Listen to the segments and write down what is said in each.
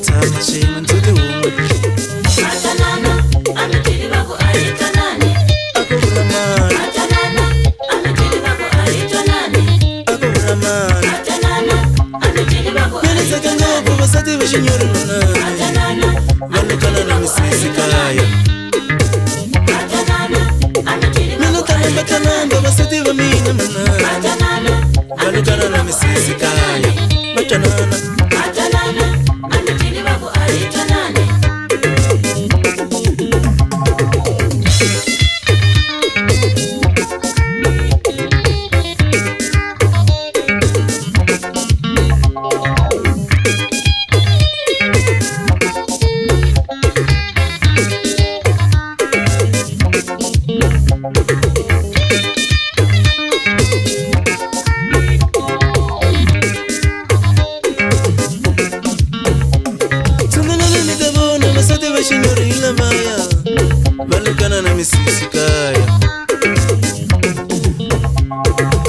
tshama swin'we ndzhuti wun'we Atanana, ametili bako aitwa nani? ako vula mani Atanana, ametili bako aitwa nani? ako vula mani Atanana, ametili bako mina tsaka ngopfu vasati va xinyori manani Atanana, valukana na misisi kaya Atanana, ametili mina bako talamba talamba vasati va mina manani Atanana, valukana na misisi kaya va twanana Atanana, ametili bako aitwa nani? Xinyori lavaya valukana na misisi kaya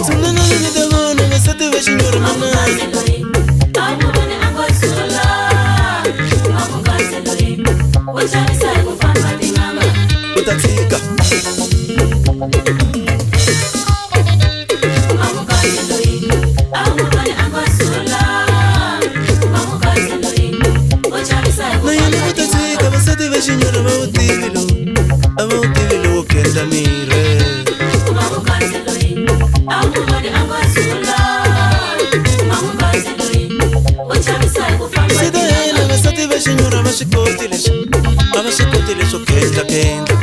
tsunana ni ta vona vasati va xinyori manani u ta tshika na yena u ta tshika vasati va xinyori va wu tivi lowu a va wu tivi lowu kenda mire sita yena vasati va xinyori a va swi koti leswi a va swi koti leswo kenda kenda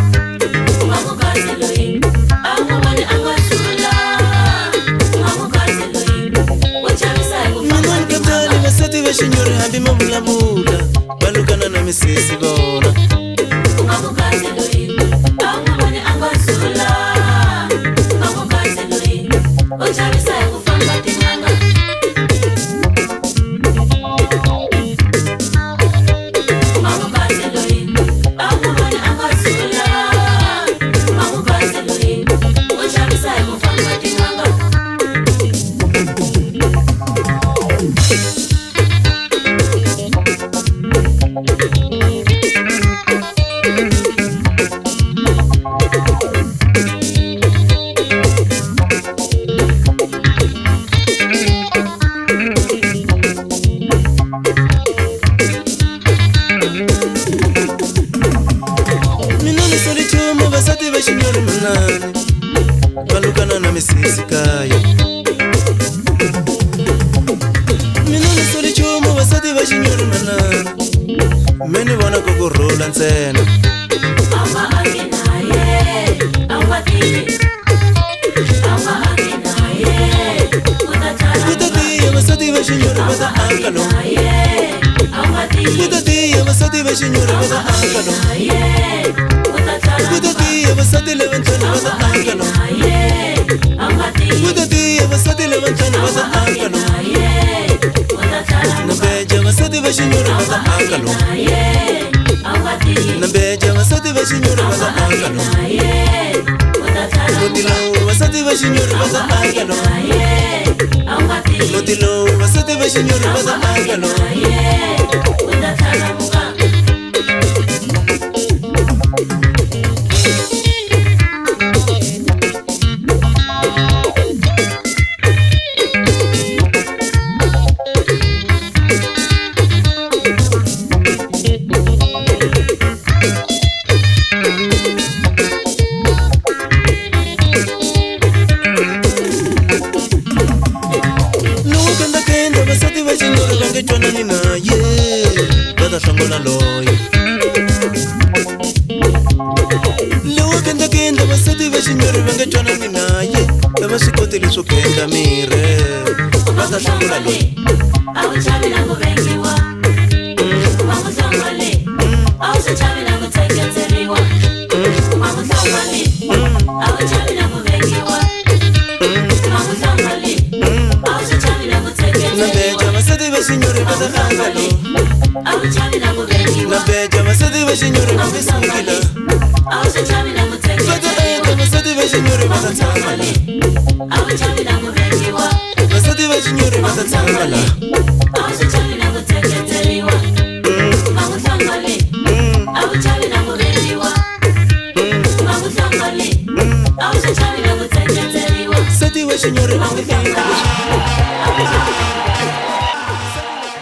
mina ni katali vasati va xinyori hambi ma vulavula valukana na misisi vona mina ni soli chuma vasati va xinyori manani valukana na misisi kaya mina ni soli chuma vasati va xinyori manani me ni vona ku kurhula ntsena ku ta tiya vasati va xinyori va ta aka lomu ku ta tiya vasati va xinyori va ta aka lomu ku ta tiya vasati lavantlhanu va ta aka lomu ku ta tiya vasati lavantlhanu va ta aka lomu na beja vasati va xinyori va ta aka lomu na beja vasati va xinyori va ta aka lomu muti lowu vasati va xinyori va ta aka lomu muti lowu vasati va xinyori va ta aka lomu lowu kenda kenda vasati va xinyori va nge twanani naye va ta hlongola loyi lowu kenda kenda vasati va xinyori va nge twanani naye a va swi koti leswo kenda mire va ta hlongola loyi na beja vasati va xinyori va ta aka lomu na beja vasati va xinyori va nge sungila va ta eka vasati va xinyori va ta tshama la vasati va xinyori va ta tshama la signore,